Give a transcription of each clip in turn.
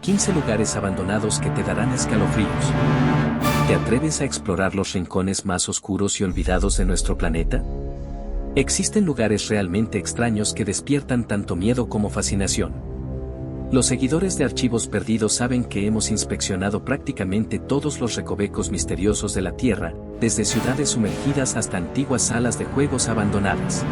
15 lugares abandonados que te darán escalofríos. ¿Te atreves a explorar los rincones más oscuros y olvidados de nuestro planeta? Existen lugares realmente extraños que despiertan tanto miedo como fascinación. Los seguidores de Archivos Perdidos saben que hemos inspeccionado prácticamente todos los recovecos misteriosos de la Tierra, desde ciudades sumergidas hasta antiguas salas de juegos abandonadas.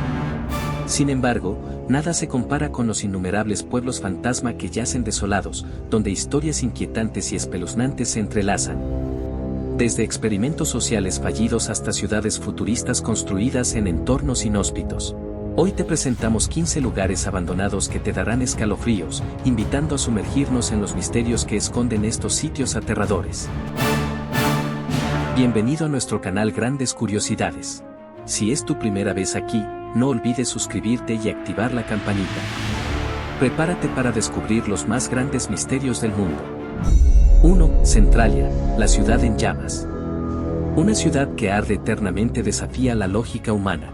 Sin embargo, nada se compara con los innumerables pueblos fantasma que yacen desolados, donde historias inquietantes y espeluznantes se entrelazan. Desde experimentos sociales fallidos hasta ciudades futuristas construidas en entornos inhóspitos. Hoy te presentamos 15 lugares abandonados que te darán escalofríos, invitando a sumergirnos en los misterios que esconden estos sitios aterradores. Bienvenido a nuestro canal Grandes Curiosidades. Si es tu primera vez aquí, no olvides suscribirte y activar la campanita. Prepárate para descubrir los más grandes misterios del mundo. 1. Centralia, la ciudad en llamas. Una ciudad que arde eternamente desafía la lógica humana.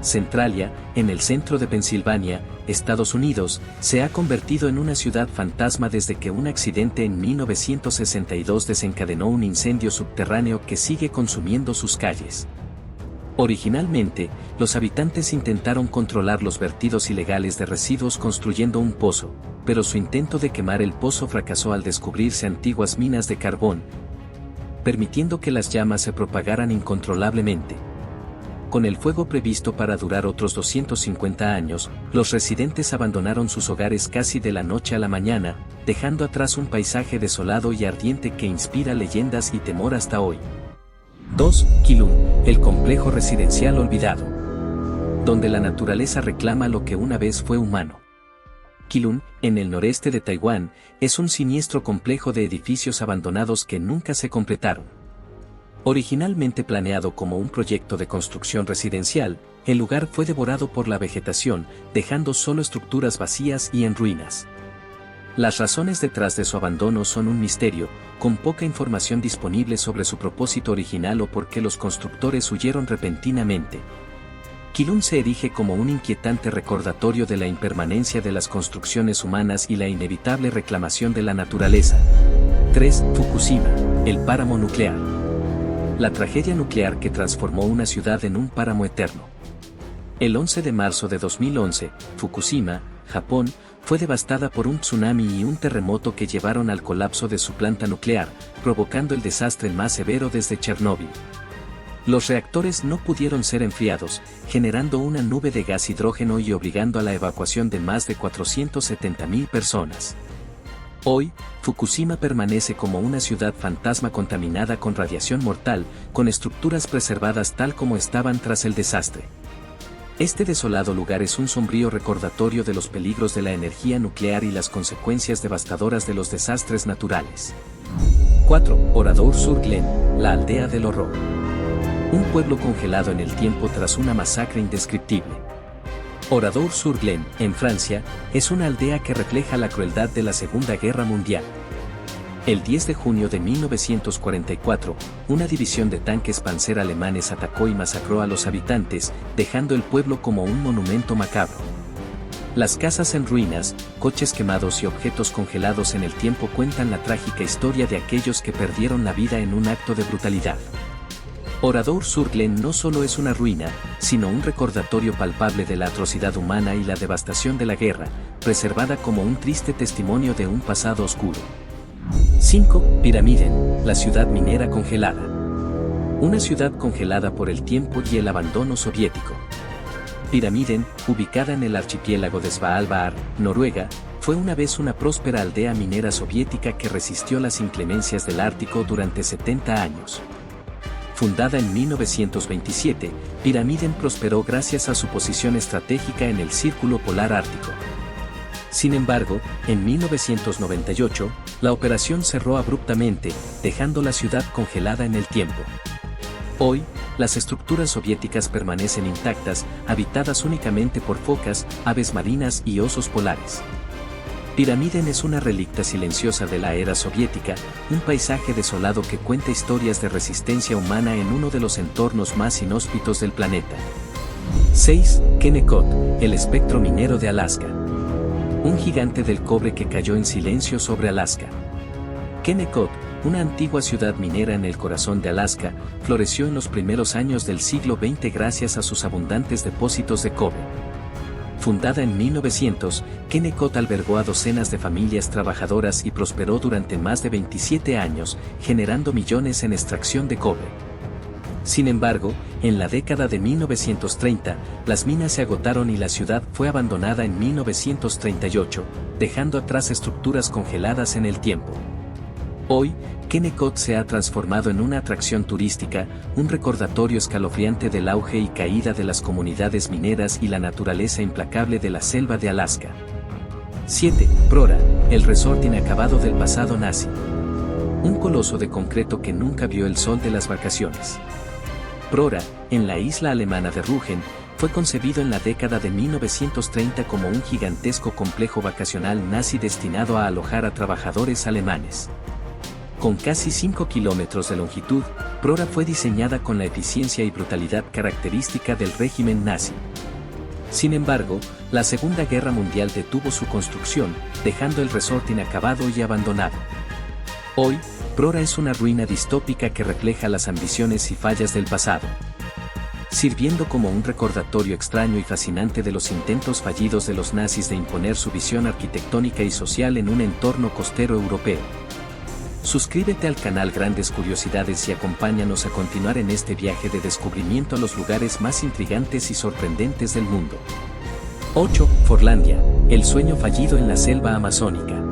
Centralia, en el centro de Pensilvania, Estados Unidos, se ha convertido en una ciudad fantasma desde que un accidente en 1962 desencadenó un incendio subterráneo que sigue consumiendo sus calles. Originalmente, los habitantes intentaron controlar los vertidos ilegales de residuos construyendo un pozo, pero su intento de quemar el pozo fracasó al descubrirse antiguas minas de carbón, permitiendo que las llamas se propagaran incontrolablemente. Con el fuego previsto para durar otros 250 años, los residentes abandonaron sus hogares casi de la noche a la mañana, dejando atrás un paisaje desolado y ardiente que inspira leyendas y temor hasta hoy. 2. Keelung, el complejo residencial olvidado. Donde la naturaleza reclama lo que una vez fue humano. Keelung, en el noreste de Taiwán, es un siniestro complejo de edificios abandonados que nunca se completaron. Originalmente planeado como un proyecto de construcción residencial, el lugar fue devorado por la vegetación, dejando solo estructuras vacías y en ruinas. Las razones detrás de su abandono son un misterio, con poca información disponible sobre su propósito original o por qué los constructores huyeron repentinamente. Keelung se erige como un inquietante recordatorio de la impermanencia de las construcciones humanas y la inevitable reclamación de la naturaleza. 3. Fukushima, el páramo nuclear. La tragedia nuclear que transformó una ciudad en un páramo eterno. El 11 de marzo de 2011, Fukushima, Japón, fue devastada por un tsunami y un terremoto que llevaron al colapso de su planta nuclear, provocando el desastre más severo desde Chernóbil. Los reactores no pudieron ser enfriados, generando una nube de gas hidrógeno y obligando a la evacuación de más de 470.000 personas. Hoy, Fukushima permanece como una ciudad fantasma contaminada con radiación mortal, con estructuras preservadas tal como estaban tras el desastre. Este desolado lugar es un sombrío recordatorio de los peligros de la energía nuclear y las consecuencias devastadoras de los desastres naturales. 4. Oradour-sur-Glane, la aldea del horror. Un pueblo congelado en el tiempo tras una masacre indescriptible. Oradour-sur-Glane, en Francia, es una aldea que refleja la crueldad de la Segunda Guerra Mundial. El 10 de junio de 1944, una división de tanques Panzer alemanes atacó y masacró a los habitantes, dejando el pueblo como un monumento macabro. Las casas en ruinas, coches quemados y objetos congelados en el tiempo cuentan la trágica historia de aquellos que perdieron la vida en un acto de brutalidad. Oradour-sur-Glane no solo es una ruina, sino un recordatorio palpable de la atrocidad humana y la devastación de la guerra, preservada como un triste testimonio de un pasado oscuro. 5. Pyramiden, la ciudad minera congelada. Una ciudad congelada por el tiempo y el abandono soviético. Pyramiden, ubicada en el archipiélago de Svalbard, Noruega, fue una vez una próspera aldea minera soviética que resistió las inclemencias del Ártico durante 70 años. Fundada en 1927, Pyramiden prosperó gracias a su posición estratégica en el Círculo Polar Ártico. Sin embargo, en 1998, la operación cerró abruptamente, dejando la ciudad congelada en el tiempo. Hoy, las estructuras soviéticas permanecen intactas, habitadas únicamente por focas, aves marinas y osos polares. Pyramiden es una relicta silenciosa de la era soviética, un paisaje desolado que cuenta historias de resistencia humana en uno de los entornos más inhóspitos del planeta. 6. Kennecott, el espectro minero de Alaska. un gigante del cobre que cayó en silencio sobre Alaska. Kennecott, una antigua ciudad minera en el corazón de Alaska, floreció en los primeros años del siglo XX gracias a sus abundantes depósitos de cobre. Fundada en 1900, Kennecott albergó a docenas de familias trabajadoras y prosperó durante más de 27 años, generando millones en extracción de cobre. Sin embargo, en la década de 1930, las minas se agotaron y la ciudad fue abandonada en 1938, dejando atrás estructuras congeladas en el tiempo. Hoy, Kennecott se ha transformado en una atracción turística, un recordatorio escalofriante del auge y caída de las comunidades mineras y la naturaleza implacable de la selva de Alaska. 7. Prora, el resort inacabado del pasado nazi. Un coloso de concreto que nunca vio el sol de las vacaciones. Prora, en la isla alemana de Rügen, fue concebido en la década de 1930 como un gigantesco complejo vacacional nazi destinado a alojar a trabajadores alemanes. Con casi 5 kilómetros de longitud, Prora fue diseñada con la eficiencia y brutalidad característica del régimen nazi. Sin embargo, la Segunda Guerra Mundial detuvo su construcción, dejando el resort inacabado y abandonado. Hoy, Prora es una ruina distópica que refleja las ambiciones y fallas del pasado, sirviendo como un recordatorio extraño y fascinante de los intentos fallidos de los nazis de imponer su visión arquitectónica y social en un entorno costero europeo. Suscríbete al canal Grandes Curiosidades y acompáñanos a continuar en este viaje de descubrimiento a los lugares más intrigantes y sorprendentes del mundo. 8. Forlandia, el sueño fallido en la selva amazónica.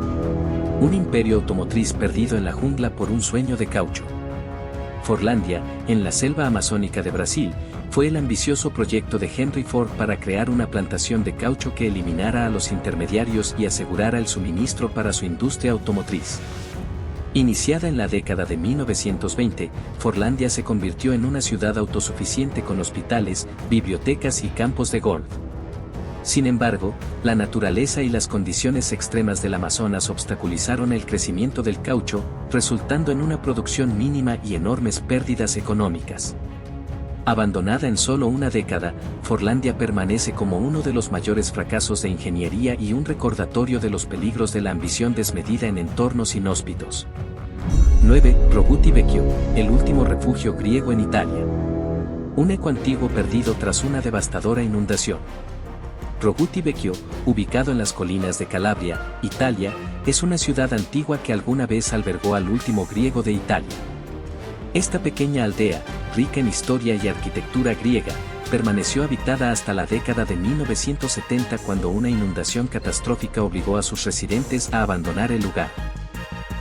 Un imperio automotriz perdido en la jungla por un sueño de caucho. Forlandia, en la selva amazónica de Brasil, fue el ambicioso proyecto de Henry Ford para crear una plantación de caucho que eliminara a los intermediarios y asegurara el suministro para su industria automotriz. Iniciada en la década de 1920, Forlandia se convirtió en una ciudad autosuficiente con hospitales, bibliotecas y campos de golf. Sin embargo, la naturaleza y las condiciones extremas del Amazonas obstaculizaron el crecimiento del caucho, resultando en una producción mínima y enormes pérdidas económicas. Abandonada en solo una década, Forlandia permanece como uno de los mayores fracasos de ingeniería y un recordatorio de los peligros de la ambición desmedida en entornos inhóspitos. 9. Roguti Vecchio, el último refugio griego en Italia. Un eco antiguo perdido tras una devastadora inundación. Roguti Vecchio, ubicado en las colinas de Calabria, Italia, es una ciudad antigua que alguna vez albergó al último griego de Italia. Esta pequeña aldea, rica en historia y arquitectura griega, permaneció habitada hasta la década de 1970 cuando una inundación catastrófica obligó a sus residentes a abandonar el lugar.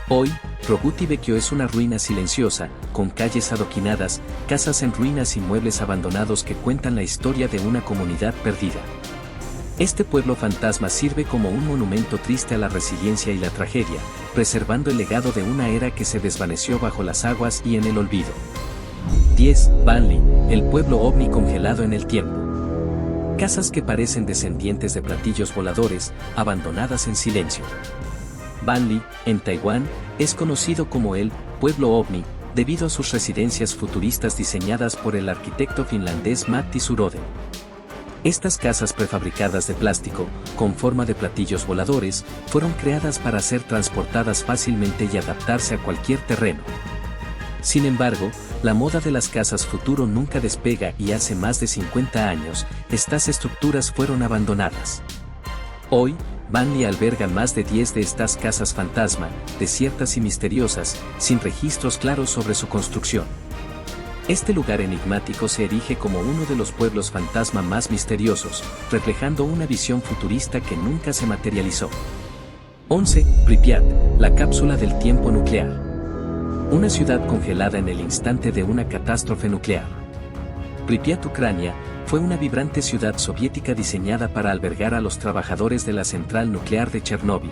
Hoy, Roguti Vecchio es una ruina silenciosa, con calles adoquinadas, casas en ruinas y muebles abandonados que cuentan la historia de una comunidad perdida. Este pueblo fantasma sirve como un monumento triste a la resiliencia y la tragedia, preservando el legado de una era que se desvaneció bajo las aguas y en el olvido. 10. Banli, el pueblo ovni congelado en el tiempo. Casas que parecen descendientes de platillos voladores, abandonadas en silencio. Banli, en Taiwán, es conocido como el pueblo ovni, debido a sus residencias futuristas diseñadas por el arquitecto finlandés Matti Suuroden. Estas casas prefabricadas de plástico, con forma de platillos voladores, fueron creadas para ser transportadas fácilmente y adaptarse a cualquier terreno. Sin embargo, la moda de las casas futuro nunca despega y hace más de 50 años, estas estructuras fueron abandonadas. Hoy, Banli alberga más de 10 de estas casas fantasma, desiertas y misteriosas, sin registros claros sobre su construcción. Este lugar enigmático se erige como uno de los pueblos fantasma más misteriosos, reflejando una visión futurista que nunca se materializó. 11. Pripyat, la cápsula del tiempo nuclear. Una ciudad congelada en el instante de una catástrofe nuclear. Pripyat, Ucrania, fue una vibrante ciudad soviética diseñada para albergar a los trabajadores de la central nuclear de Chernóbil.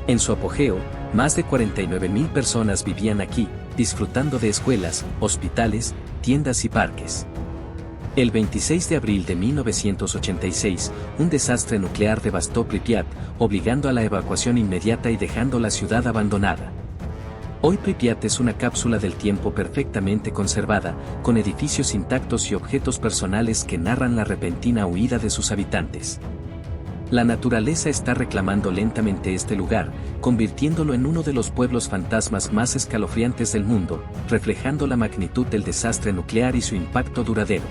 En su apogeo, más de 49.000 personas vivían aquí, disfrutando de escuelas, hospitales, tiendas y parques. El 26 de abril de 1986, un desastre nuclear devastó Pripyat, obligando a la evacuación inmediata y dejando la ciudad abandonada. Hoy Pripyat es una cápsula del tiempo perfectamente conservada, con edificios intactos y objetos personales que narran la repentina huida de sus habitantes. La naturaleza está reclamando lentamente este lugar, convirtiéndolo en uno de los pueblos fantasmas más escalofriantes del mundo, reflejando la magnitud del desastre nuclear y su impacto duradero.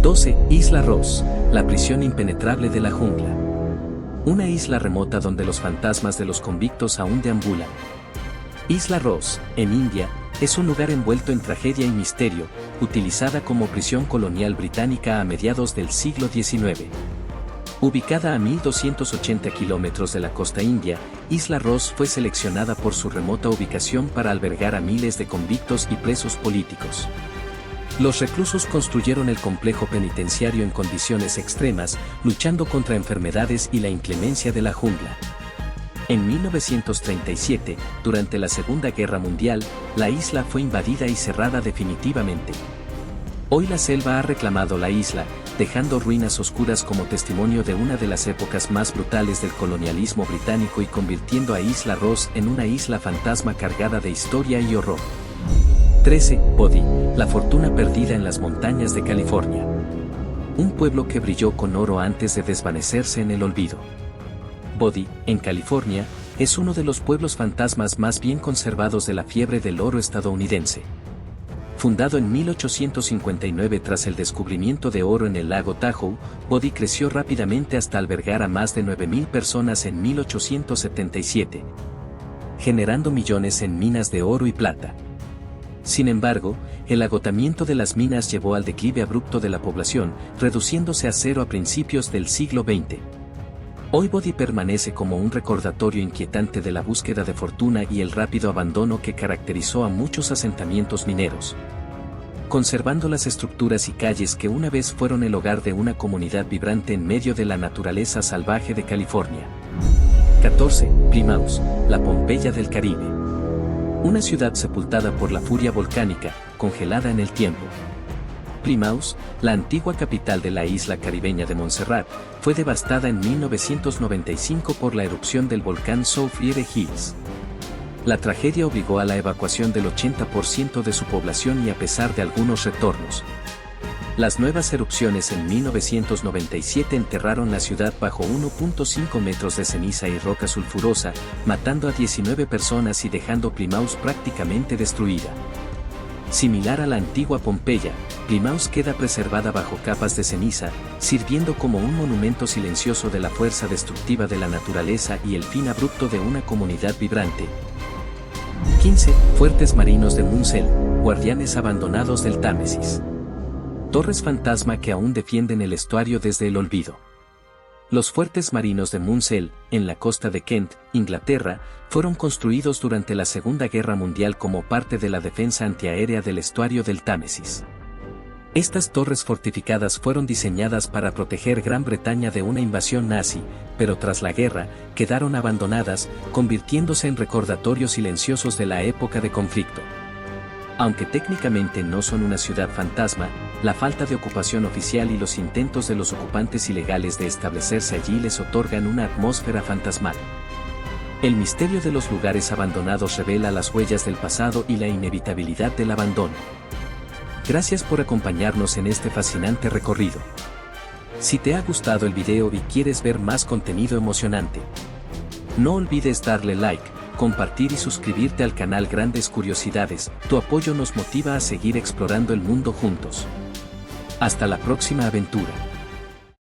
12. Isla Ross, la prisión impenetrable de la jungla. Una isla remota donde los fantasmas de los convictos aún deambulan. Isla Ross, en India, es un lugar envuelto en tragedia y misterio, utilizada como prisión colonial británica a mediados del siglo XIX. Ubicada a 1.280 kilómetros de la costa india, Isla Ross fue seleccionada por su remota ubicación para albergar a miles de convictos y presos políticos. Los reclusos construyeron el complejo penitenciario en condiciones extremas, luchando contra enfermedades y la inclemencia de la jungla. En 1937, durante la Segunda Guerra Mundial, la isla fue invadida y cerrada definitivamente. Hoy la selva ha reclamado la isla, dejando ruinas oscuras como testimonio de una de las épocas más brutales del colonialismo británico y convirtiendo a Isla Ross en una isla fantasma cargada de historia y horror. 13. Bodhi, la fortuna perdida en las montañas de California. Un pueblo que brilló con oro antes de desvanecerse en el olvido. Bodhi, en California, es uno de los pueblos fantasmas más bien conservados de la fiebre del oro estadounidense. Fundado en 1859 tras el descubrimiento de oro en el lago Tahoe, Bodhi creció rápidamente hasta albergar a más de 9.000 personas en 1877, generando millones en minas de oro y plata. Sin embargo, el agotamiento de las minas llevó al declive abrupto de la población, reduciéndose a cero a principios del siglo XX. Hoy Bodhi permanece como un recordatorio inquietante de la búsqueda de fortuna y el rápido abandono que caracterizó a muchos asentamientos mineros, conservando las estructuras y calles que una vez fueron el hogar de una comunidad vibrante en medio de la naturaleza salvaje de California. 14. Plymouth, la Pompeya del Caribe. Una ciudad sepultada por la furia volcánica, congelada en el tiempo. Plymouth, la antigua capital de la isla caribeña de Montserrat, fue devastada en 1995 por la erupción del volcán Soufriere Hills. La tragedia obligó a la evacuación del 80% de su población y a pesar de algunos retornos, las nuevas erupciones en 1997 enterraron la ciudad bajo 1.5 metros de ceniza y roca sulfurosa, matando a 19 personas y dejando Plymouth prácticamente destruida. Similar a la antigua Pompeya, Plymouth queda preservada bajo capas de ceniza, sirviendo como un monumento silencioso de la fuerza destructiva de la naturaleza y el fin abrupto de una comunidad vibrante. 15. Fuertes marinos de Munsell, guardianes abandonados del Támesis. Torres fantasma que aún defienden el estuario desde el olvido. Los fuertes marinos de Munsell, en la costa de Kent, Inglaterra, fueron construidos durante la Segunda Guerra Mundial como parte de la defensa antiaérea del estuario del Támesis. Estas torres fortificadas fueron diseñadas para proteger Gran Bretaña de una invasión nazi, pero tras la guerra, quedaron abandonadas, convirtiéndose en recordatorios silenciosos de la época de conflicto. Aunque técnicamente no son una ciudad fantasma, la falta de ocupación oficial y los intentos de los ocupantes ilegales de establecerse allí les otorgan una atmósfera fantasmal. El misterio de los lugares abandonados revela las huellas del pasado y la inevitabilidad del abandono. Gracias por acompañarnos en este fascinante recorrido. Si te ha gustado el video y quieres ver más contenido emocionante, no olvides darle like, compartir y suscribirte al canal Grandes Curiosidades. Tu apoyo nos motiva a seguir explorando el mundo juntos. Hasta la próxima aventura.